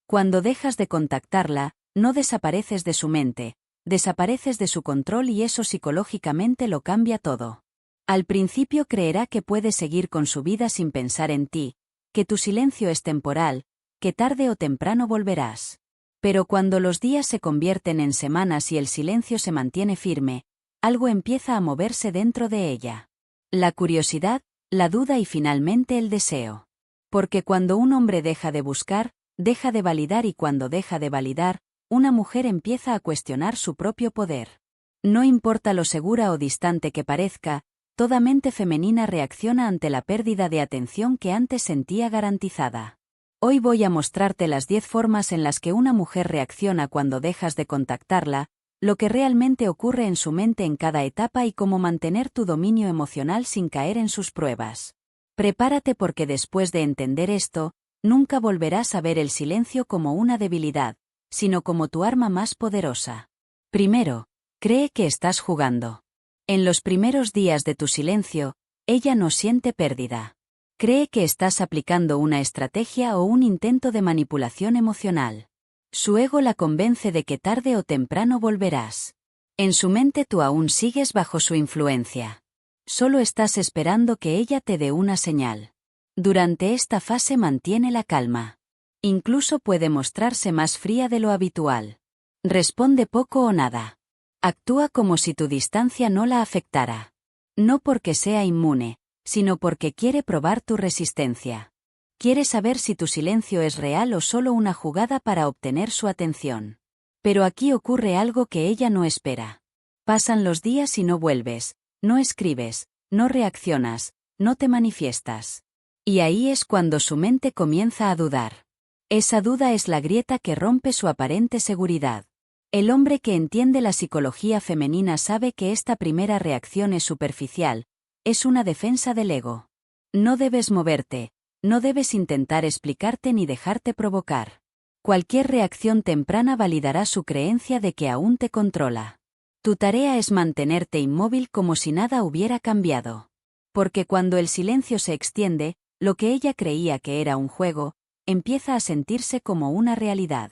Cuando dejas de contactarla, no desapareces de su mente, desapareces de su control y eso psicológicamente lo cambia todo. Al principio creerá que puede seguir con su vida sin pensar en ti, que tu silencio es temporal, que tarde o temprano volverás. Pero cuando los días se convierten en semanas y el silencio se mantiene firme, algo empieza a moverse dentro de ella. La curiosidad, la duda y finalmente el deseo. Porque cuando un hombre deja de buscar, deja de validar y cuando deja de validar, una mujer empieza a cuestionar su propio poder. No importa lo segura o distante que parezca, toda mente femenina reacciona ante la pérdida de atención que antes sentía garantizada. Hoy voy a mostrarte las 10 formas en las que una mujer reacciona cuando dejas de contactarla, lo que realmente ocurre en su mente en cada etapa y cómo mantener tu dominio emocional sin caer en sus pruebas. Prepárate porque después de entender esto, nunca volverás a ver el silencio como una debilidad, sino como tu arma más poderosa. Primero, cree que estás jugando. En los primeros días de tu silencio, ella no siente pérdida. Cree que estás aplicando una estrategia o un intento de manipulación emocional. Su ego la convence de que tarde o temprano volverás. En su mente tú aún sigues bajo su influencia. Solo estás esperando que ella te dé una señal. Durante esta fase mantiene la calma. Incluso puede mostrarse más fría de lo habitual. Responde poco o nada. Actúa como si tu distancia no la afectara. No porque sea inmune, sino porque quiere probar tu resistencia. Quiere saber si tu silencio es real o solo una jugada para obtener su atención. Pero aquí ocurre algo que ella no espera. Pasan los días y no vuelves, no escribes, no reaccionas, no te manifiestas. Y ahí es cuando su mente comienza a dudar. Esa duda es la grieta que rompe su aparente seguridad. El hombre que entiende la psicología femenina sabe que esta primera reacción es superficial, es una defensa del ego. No debes moverte, no debes intentar explicarte ni dejarte provocar. Cualquier reacción temprana validará su creencia de que aún te controla. Tu tarea es mantenerte inmóvil como si nada hubiera cambiado. Porque cuando el silencio se extiende, lo que ella creía que era un juego, empieza a sentirse como una realidad.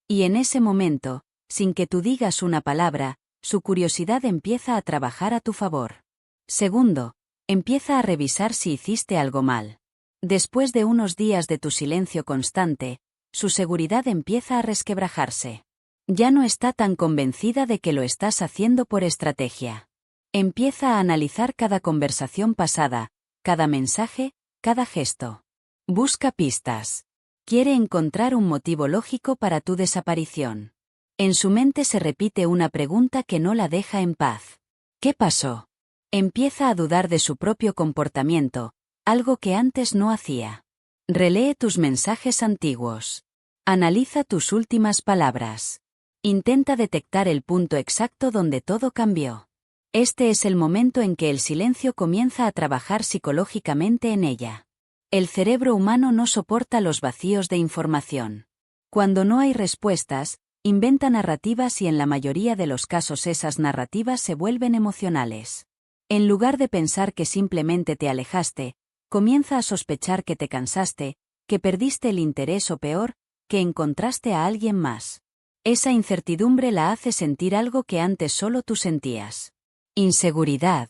Y en ese momento, sin que tú digas una palabra, su curiosidad empieza a trabajar a tu favor. Segundo, empieza a revisar si hiciste algo mal. Después de unos días de tu silencio constante, su seguridad empieza a resquebrajarse. Ya no está tan convencida de que lo estás haciendo por estrategia. Empieza a analizar cada conversación pasada, cada mensaje, cada gesto. Busca pistas. Quiere encontrar un motivo lógico para tu desaparición. En su mente se repite una pregunta que no la deja en paz. ¿Qué pasó? Empieza a dudar de su propio comportamiento, algo que antes no hacía. Relee tus mensajes antiguos. Analiza tus últimas palabras. Intenta detectar el punto exacto donde todo cambió. Este es el momento en que el silencio comienza a trabajar psicológicamente en ella. El cerebro humano no soporta los vacíos de información. Cuando no hay respuestas, inventa narrativas y en la mayoría de los casos esas narrativas se vuelven emocionales. En lugar de pensar que simplemente te alejaste, comienza a sospechar que te cansaste, que perdiste el interés o peor, que encontraste a alguien más. Esa incertidumbre la hace sentir algo que antes solo tú sentías. Inseguridad.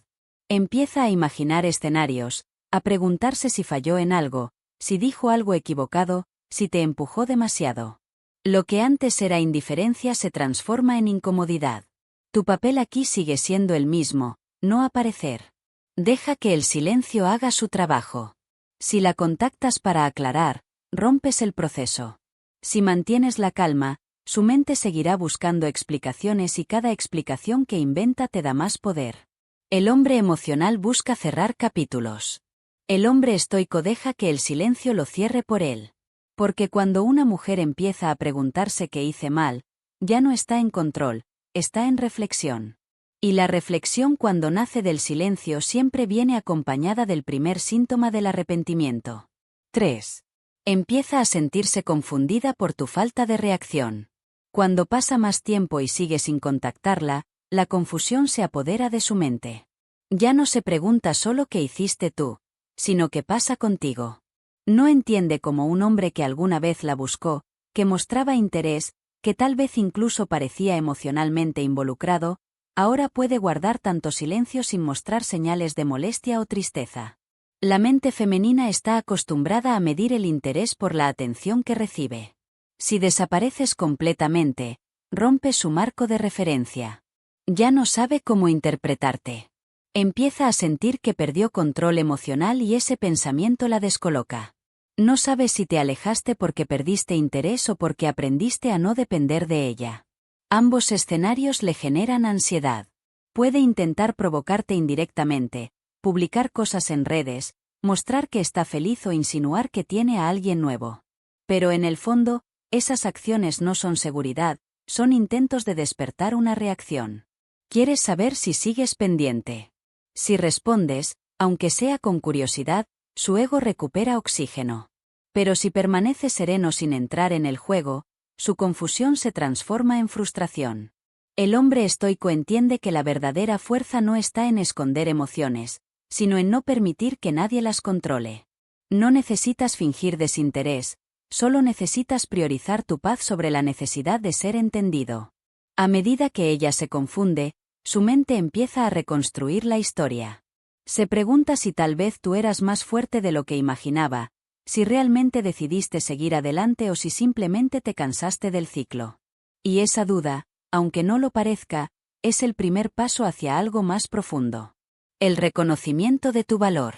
Empieza a imaginar escenarios, a preguntarse si falló en algo, si dijo algo equivocado, si te empujó demasiado. Lo que antes era indiferencia se transforma en incomodidad. Tu papel aquí sigue siendo el mismo, no aparecer. Deja que el silencio haga su trabajo. Si la contactas para aclarar, rompes el proceso. Si mantienes la calma, su mente seguirá buscando explicaciones y cada explicación que inventa te da más poder. El hombre emocional busca cerrar capítulos. El hombre estoico deja que el silencio lo cierre por él. Porque cuando una mujer empieza a preguntarse qué hice mal, ya no está en control, está en reflexión. Y la reflexión cuando nace del silencio siempre viene acompañada del primer síntoma del arrepentimiento. 3. Empieza a sentirse confundida por tu falta de reacción. Cuando pasa más tiempo y sigue sin contactarla, la confusión se apodera de su mente. Ya no se pregunta solo qué hiciste tú, sino qué pasa contigo. No entiende cómo un hombre que alguna vez la buscó, que mostraba interés, que tal vez incluso parecía emocionalmente involucrado, ahora puede guardar tanto silencio sin mostrar señales de molestia o tristeza. La mente femenina está acostumbrada a medir el interés por la atención que recibe. Si desapareces completamente, rompe su marco de referencia. Ya no sabe cómo interpretarte. Empieza a sentir que perdió control emocional y ese pensamiento la descoloca. No sabe si te alejaste porque perdiste interés o porque aprendiste a no depender de ella. Ambos escenarios le generan ansiedad. Puede intentar provocarte indirectamente, publicar cosas en redes, mostrar que está feliz o insinuar que tiene a alguien nuevo. Pero en el fondo, esas acciones no son seguridad, son intentos de despertar una reacción. Quieres saber si sigues pendiente. Si respondes, aunque sea con curiosidad, su ego recupera oxígeno. Pero si permanece sereno sin entrar en el juego, su confusión se transforma en frustración. El hombre estoico entiende que la verdadera fuerza no está en esconder emociones, sino en no permitir que nadie las controle. No necesitas fingir desinterés, solo necesitas priorizar tu paz sobre la necesidad de ser entendido. A medida que ella se confunde, su mente empieza a reconstruir la historia. Se pregunta si tal vez tú eras más fuerte de lo que imaginaba, si realmente decidiste seguir adelante o si simplemente te cansaste del ciclo. Y esa duda, aunque no lo parezca, es el primer paso hacia algo más profundo. El reconocimiento de tu valor.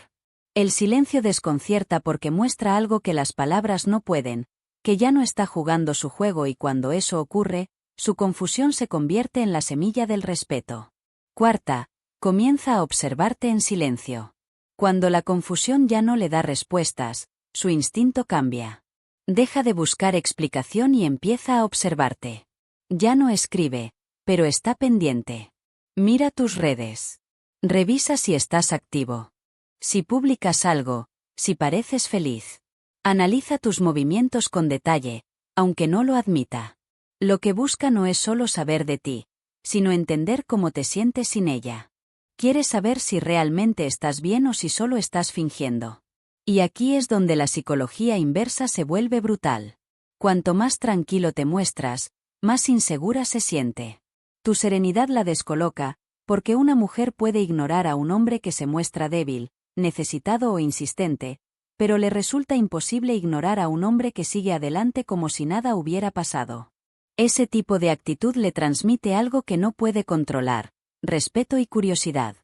El silencio desconcierta porque muestra algo que las palabras no pueden, que ya no está jugando su juego y cuando eso ocurre, su confusión se convierte en la semilla del respeto. Cuarta, comienza a observarte en silencio. Cuando la confusión ya no le da respuestas, su instinto cambia. Deja de buscar explicación y empieza a observarte. Ya no escribe, pero está pendiente. Mira tus redes. Revisa si estás activo. Si publicas algo, si pareces feliz. Analiza tus movimientos con detalle, aunque no lo admita. Lo que busca no es solo saber de ti, sino entender cómo te sientes sin ella. Quiere saber si realmente estás bien o si solo estás fingiendo. Y aquí es donde la psicología inversa se vuelve brutal. Cuanto más tranquilo te muestras, más insegura se siente. Tu serenidad la descoloca, porque una mujer puede ignorar a un hombre que se muestra débil, necesitado o insistente, pero le resulta imposible ignorar a un hombre que sigue adelante como si nada hubiera pasado. Ese tipo de actitud le transmite algo que no puede controlar: respeto y curiosidad.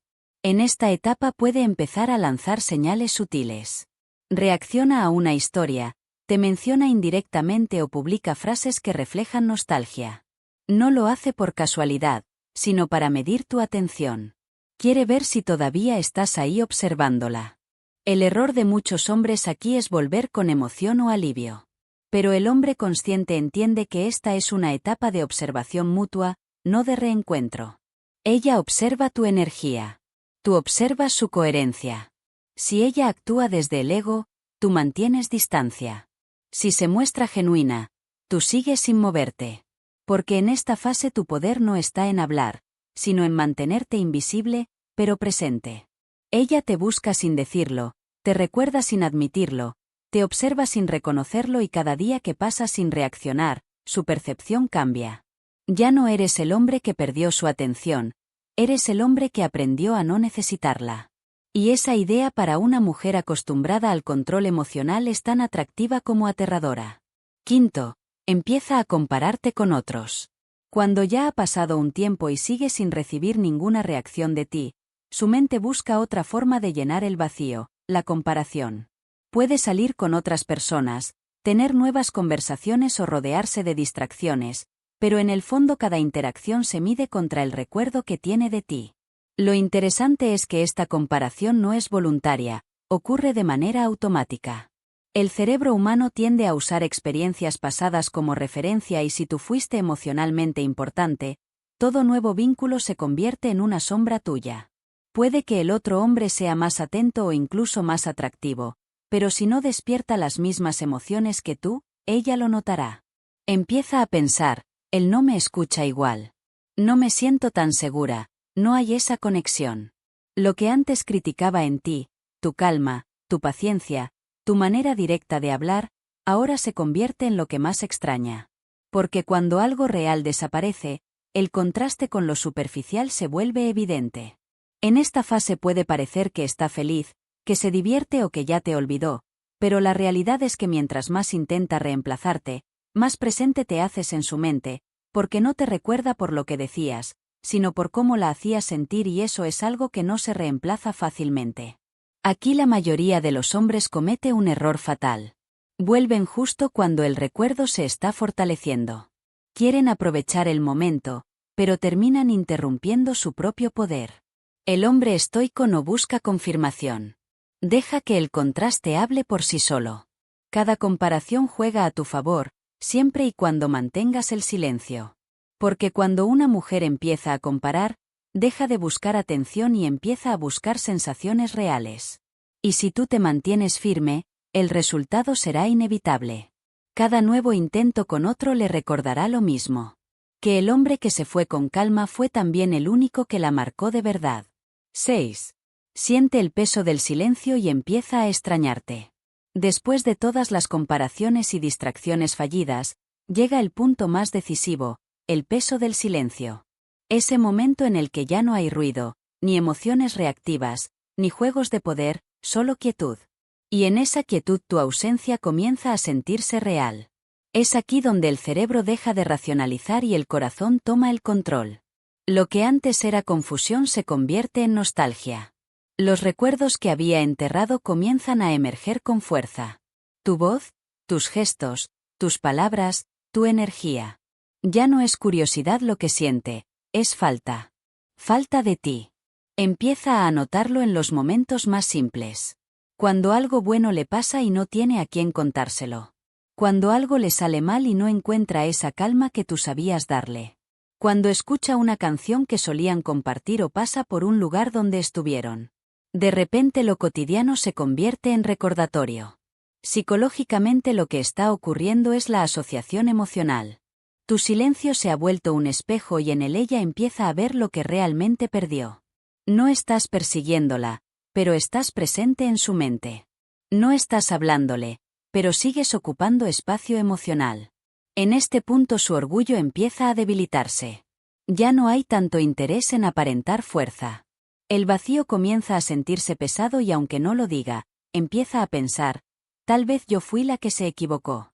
En esta etapa puede empezar a lanzar señales sutiles. Reacciona a una historia, te menciona indirectamente o publica frases que reflejan nostalgia. No lo hace por casualidad, sino para medir tu atención. Quiere ver si todavía estás ahí observándola. El error de muchos hombres aquí es volver con emoción o alivio. Pero el hombre consciente entiende que esta es una etapa de observación mutua, no de reencuentro. Ella observa tu energía. Tú observas su coherencia. Si ella actúa desde el ego, tú mantienes distancia. Si se muestra genuina, tú sigues sin moverte. Porque en esta fase tu poder no está en hablar, sino en mantenerte invisible, pero presente. Ella te busca sin decirlo, te recuerda sin admitirlo, te observa sin reconocerlo y cada día que pasa sin reaccionar, su percepción cambia. Ya no eres el hombre que perdió su atención, eres el hombre que aprendió a no necesitarla. Y esa idea para una mujer acostumbrada al control emocional es tan atractiva como aterradora. Quinto, empieza a compararte con otros. Cuando ya ha pasado un tiempo y sigue sin recibir ninguna reacción de ti, su mente busca otra forma de llenar el vacío: la comparación. Puede salir con otras personas, tener nuevas conversaciones o rodearse de distracciones, pero en el fondo cada interacción se mide contra el recuerdo que tiene de ti. Lo interesante es que esta comparación no es voluntaria, ocurre de manera automática. El cerebro humano tiende a usar experiencias pasadas como referencia y si tú fuiste emocionalmente importante, todo nuevo vínculo se convierte en una sombra tuya. Puede que el otro hombre sea más atento o incluso más atractivo, pero si no despierta las mismas emociones que tú, ella lo notará. Empieza a pensar: él no me escucha igual. No me siento tan segura, no hay esa conexión. Lo que antes criticaba en ti, tu calma, tu paciencia, tu manera directa de hablar, ahora se convierte en lo que más extraña. Porque cuando algo real desaparece, el contraste con lo superficial se vuelve evidente. En esta fase puede parecer que está feliz, que se divierte o que ya te olvidó, pero la realidad es que mientras más intenta reemplazarte, más presente te haces en su mente, porque no te recuerda por lo que decías, sino por cómo la hacías sentir, y eso es algo que no se reemplaza fácilmente. Aquí la mayoría de los hombres comete un error fatal. Vuelven justo cuando el recuerdo se está fortaleciendo. Quieren aprovechar el momento, pero terminan interrumpiendo su propio poder. El hombre estoico no busca confirmación. Deja que el contraste hable por sí solo. Cada comparación juega a tu favor, siempre y cuando mantengas el silencio. Porque cuando una mujer empieza a comparar, deja de buscar atención y empieza a buscar sensaciones reales. Y si tú te mantienes firme, el resultado será inevitable. Cada nuevo intento con otro le recordará lo mismo. Que el hombre que se fue con calma fue también el único que la marcó de verdad. 6. Siente el peso del silencio y empieza a extrañarte. Después de todas las comparaciones y distracciones fallidas, llega el punto más decisivo, el peso del silencio. Ese momento en el que ya no hay ruido, ni emociones reactivas, ni juegos de poder, solo quietud. Y en esa quietud tu ausencia comienza a sentirse real. Es aquí donde el cerebro deja de racionalizar y el corazón toma el control. Lo que antes era confusión se convierte en nostalgia. Los recuerdos que había enterrado comienzan a emerger con fuerza. Tu voz, tus gestos, tus palabras, tu energía. Ya no es curiosidad lo que siente, es falta. Falta de ti. Empieza a notarlo en los momentos más simples. Cuando algo bueno le pasa y no tiene a quién contárselo. Cuando algo le sale mal y no encuentra esa calma que tú sabías darle. Cuando escucha una canción que solían compartir o pasa por un lugar donde estuvieron. De repente lo cotidiano se convierte en recordatorio. Psicológicamente lo que está ocurriendo es la asociación emocional. Tu silencio se ha vuelto un espejo y en él ella empieza a ver lo que realmente perdió. No estás persiguiéndola, pero estás presente en su mente. No estás hablándole, pero sigues ocupando espacio emocional. En este punto su orgullo empieza a debilitarse. Ya no hay tanto interés en aparentar fuerza. El vacío comienza a sentirse pesado y aunque no lo diga, empieza a pensar, tal vez yo fui la que se equivocó.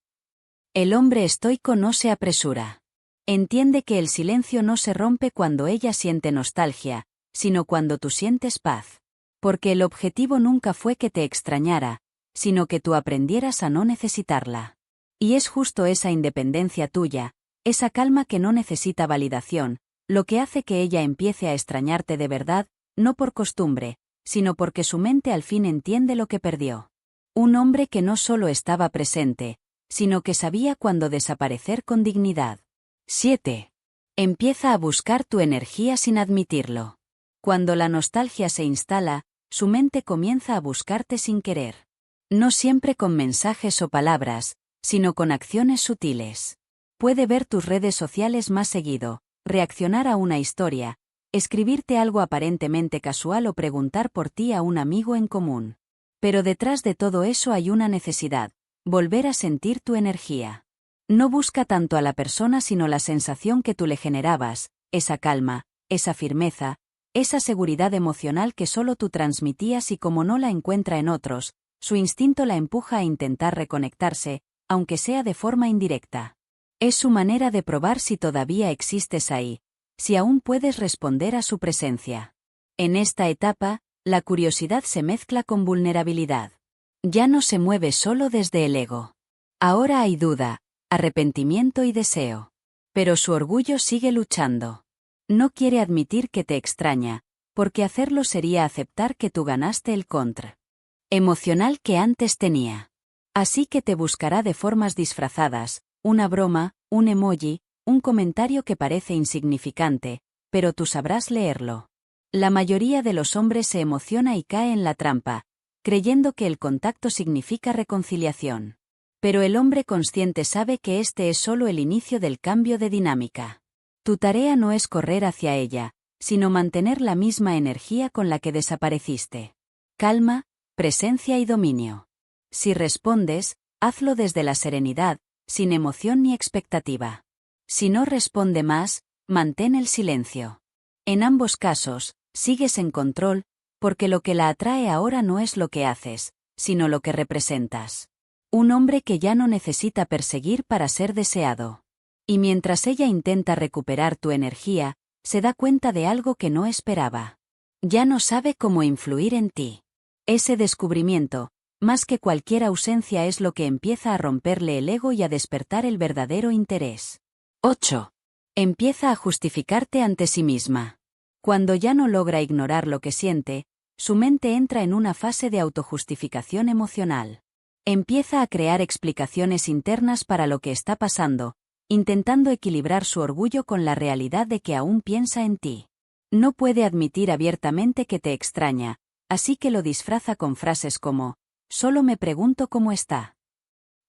El hombre estoico no se apresura. Entiende que el silencio no se rompe cuando ella siente nostalgia, sino cuando tú sientes paz. Porque el objetivo nunca fue que te extrañara, sino que tú aprendieras a no necesitarla. Y es justo esa independencia tuya, esa calma que no necesita validación, lo que hace que ella empiece a extrañarte de verdad, no por costumbre, sino porque su mente al fin entiende lo que perdió. Un hombre que no solo estaba presente, sino que sabía cuándo desaparecer con dignidad. 7. Empieza a buscar tu energía sin admitirlo. Cuando la nostalgia se instala, su mente comienza a buscarte sin querer. No siempre con mensajes o palabras, sino con acciones sutiles. Puede ver tus redes sociales más seguido, reaccionar a una historia, escribirte algo aparentemente casual o preguntar por ti a un amigo en común. Pero detrás de todo eso hay una necesidad, volver a sentir tu energía. No busca tanto a la persona sino la sensación que tú le generabas, esa calma, esa firmeza, esa seguridad emocional que solo tú transmitías, y como no la encuentra en otros, su instinto la empuja a intentar reconectarse, aunque sea de forma indirecta. Es su manera de probar si todavía existes ahí, si aún puedes responder a su presencia. En esta etapa, la curiosidad se mezcla con vulnerabilidad. Ya no se mueve solo desde el ego. Ahora hay duda, arrepentimiento y deseo. Pero su orgullo sigue luchando. No quiere admitir que te extraña, porque hacerlo sería aceptar que tú ganaste el contra emocional que antes tenía. Así que te buscará de formas disfrazadas, una broma, un emoji, un comentario que parece insignificante, pero tú sabrás leerlo. La mayoría de los hombres se emociona y cae en la trampa, creyendo que el contacto significa reconciliación. Pero el hombre consciente sabe que este es solo el inicio del cambio de dinámica. Tu tarea no es correr hacia ella, sino mantener la misma energía con la que desapareciste. Calma, presencia y dominio. Si respondes, hazlo desde la serenidad, sin emoción ni expectativa. Si no responde más, mantén el silencio. En ambos casos, sigues en control, porque lo que la atrae ahora no es lo que haces, sino lo que representas. Un hombre que ya no necesita perseguir para ser deseado. Y mientras ella intenta recuperar tu energía, se da cuenta de algo que no esperaba. Ya no sabe cómo influir en ti. Ese descubrimiento, más que cualquier ausencia, es lo que empieza a romperle el ego y a despertar el verdadero interés. 8. Empieza a justificarte ante sí misma. Cuando ya no logra ignorar lo que siente, su mente entra en una fase de autojustificación emocional. Empieza a crear explicaciones internas para lo que está pasando, intentando equilibrar su orgullo con la realidad de que aún piensa en ti. No puede admitir abiertamente que te extraña, así que lo disfraza con frases como: solo me pregunto cómo está.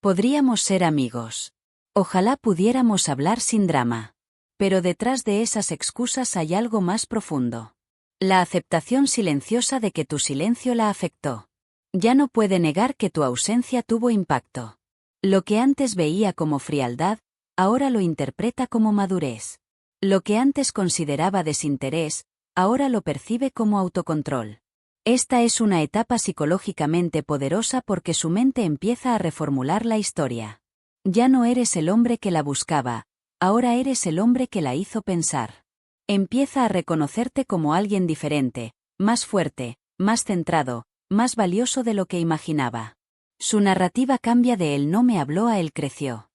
Podríamos ser amigos. Ojalá pudiéramos hablar sin drama. Pero detrás de esas excusas hay algo más profundo. La aceptación silenciosa de que tu silencio la afectó. Ya no puede negar que tu ausencia tuvo impacto. Lo que antes veía como frialdad, ahora lo interpreta como madurez. Lo que antes consideraba desinterés, ahora lo percibe como autocontrol. Esta es una etapa psicológicamente poderosa porque su mente empieza a reformular la historia. Ya no eres el hombre que la buscaba, ahora eres el hombre que la hizo pensar. Empieza a reconocerte como alguien diferente, más fuerte, más centrado, más valioso de lo que imaginaba. Su narrativa cambia de él no me habló a él creció.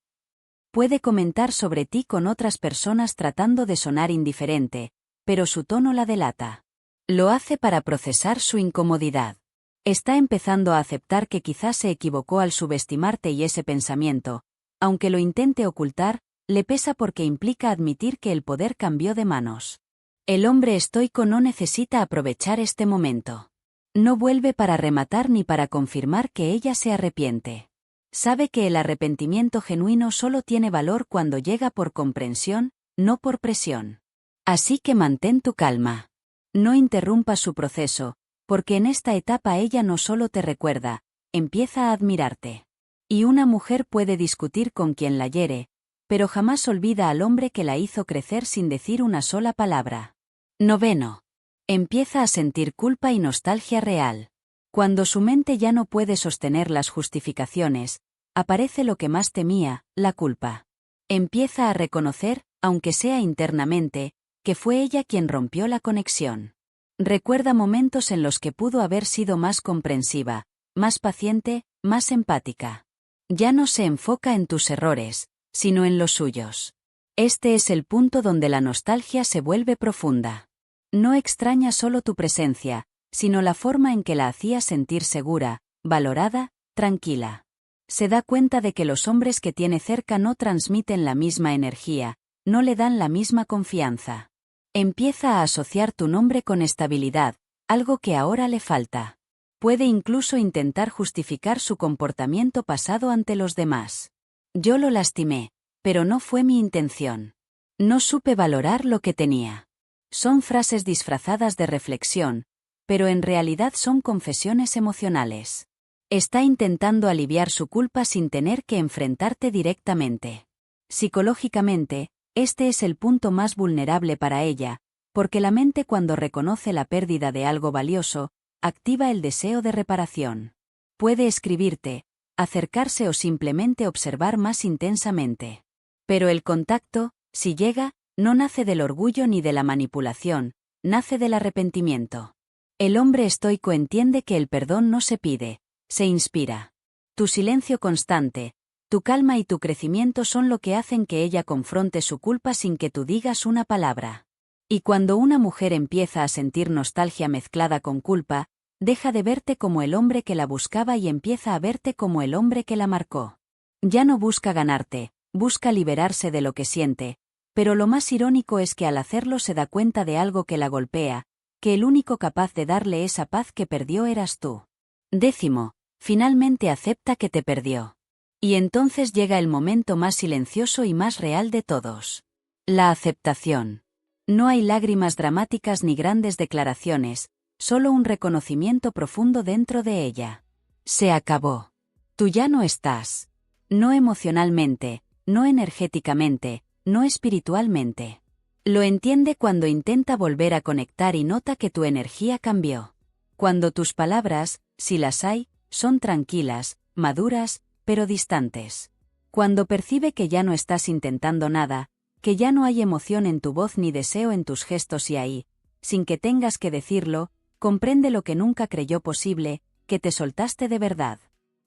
Puede comentar sobre ti con otras personas tratando de sonar indiferente, pero su tono la delata. Lo hace para procesar su incomodidad. Está empezando a aceptar que quizás se equivocó al subestimarte y ese pensamiento, aunque lo intente ocultar, le pesa porque implica admitir que el poder cambió de manos. El hombre estoico no necesita aprovechar este momento. No vuelve para rematar ni para confirmar que ella se arrepiente. Sabe que el arrepentimiento genuino solo tiene valor cuando llega por comprensión, no por presión. Así que mantén tu calma. No interrumpas su proceso, porque en esta etapa ella no solo te recuerda, empieza a admirarte. Y una mujer puede discutir con quien la hiere, pero jamás olvida al hombre que la hizo crecer sin decir una sola palabra. 9. Empieza a sentir culpa y nostalgia real. Cuando su mente ya no puede sostener las justificaciones, aparece lo que más temía, la culpa. Empieza a reconocer, aunque sea internamente, que fue ella quien rompió la conexión. Recuerda momentos en los que pudo haber sido más comprensiva, más paciente, más empática. Ya no se enfoca en tus errores, sino en los suyos. Este es el punto donde la nostalgia se vuelve profunda. No extraña solo tu presencia, sino la forma en que la hacía sentir segura, valorada, tranquila. Se da cuenta de que los hombres que tiene cerca no transmiten la misma energía, no le dan la misma confianza. Empieza a asociar tu nombre con estabilidad, algo que ahora le falta. Puede incluso intentar justificar su comportamiento pasado ante los demás. Yo lo lastimé, pero no fue mi intención. No supe valorar lo que tenía. Son frases disfrazadas de reflexión, pero en realidad son confesiones emocionales. Está intentando aliviar su culpa sin tener que enfrentarte directamente. Psicológicamente, este es el punto más vulnerable para ella, porque la mente cuando reconoce la pérdida de algo valioso, activa el deseo de reparación. Puede escribirte, acercarse o simplemente observar más intensamente. Pero el contacto, si llega, no nace del orgullo ni de la manipulación, nace del arrepentimiento. El hombre estoico entiende que el perdón no se pide, se inspira. Tu silencio constante, tu calma y tu crecimiento son lo que hacen que ella confronte su culpa sin que tú digas una palabra. Y cuando una mujer empieza a sentir nostalgia mezclada con culpa, deja de verte como el hombre que la buscaba y empieza a verte como el hombre que la marcó. Ya no busca ganarte, busca liberarse de lo que siente, pero lo más irónico es que al hacerlo se da cuenta de algo que la golpea, que el único capaz de darle esa paz que perdió eras tú. 10. Finalmente acepta que te perdió. Y entonces llega el momento más silencioso y más real de todos. La aceptación. No hay lágrimas dramáticas ni grandes declaraciones, solo un reconocimiento profundo dentro de ella. Se acabó. Tú ya no estás. No emocionalmente, no energéticamente, no espiritualmente. Lo entiende cuando intenta volver a conectar y nota que tu energía cambió. Cuando tus palabras, si las hay, son tranquilas, maduras, pero distantes. Cuando percibe que ya no estás intentando nada, que ya no hay emoción en tu voz ni deseo en tus gestos y ahí, sin que tengas que decirlo, comprende lo que nunca creyó posible, que te soltaste de verdad.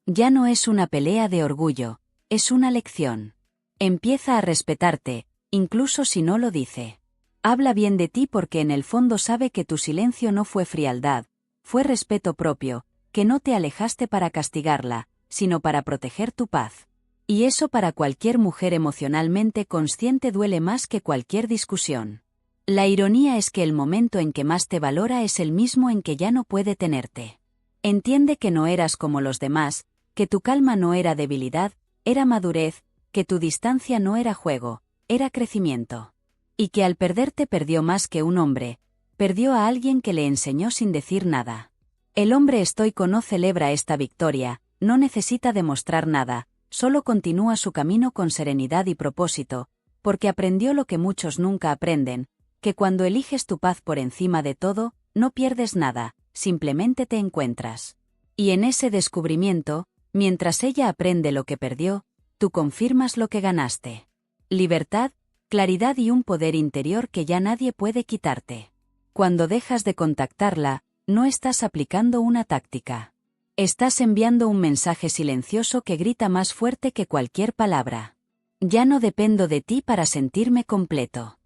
Ya no es una pelea de orgullo, es una lección. Empieza a respetarte, incluso si no lo dice. Habla bien de ti porque en el fondo sabe que tu silencio no fue frialdad, fue respeto propio, que no te alejaste para castigarla, sino para proteger tu paz. Y eso para cualquier mujer emocionalmente consciente duele más que cualquier discusión. La ironía es que el momento en que más te valora es el mismo en que ya no puede tenerte. Entiende que no eras como los demás, que tu calma no era debilidad, era madurez, que tu distancia no era juego, era crecimiento. Y que al perderte perdió más que un hombre, perdió a alguien que le enseñó sin decir nada. El hombre estoico no celebra esta victoria, no necesita demostrar nada, solo continúa su camino con serenidad y propósito, porque aprendió lo que muchos nunca aprenden, que cuando eliges tu paz por encima de todo, no pierdes nada, simplemente te encuentras. Y en ese descubrimiento, mientras ella aprende lo que perdió, tú confirmas lo que ganaste. Libertad, claridad y un poder interior que ya nadie puede quitarte. Cuando dejas de contactarla, no estás aplicando una táctica. Estás enviando un mensaje silencioso que grita más fuerte que cualquier palabra. Ya no dependo de ti para sentirme completo.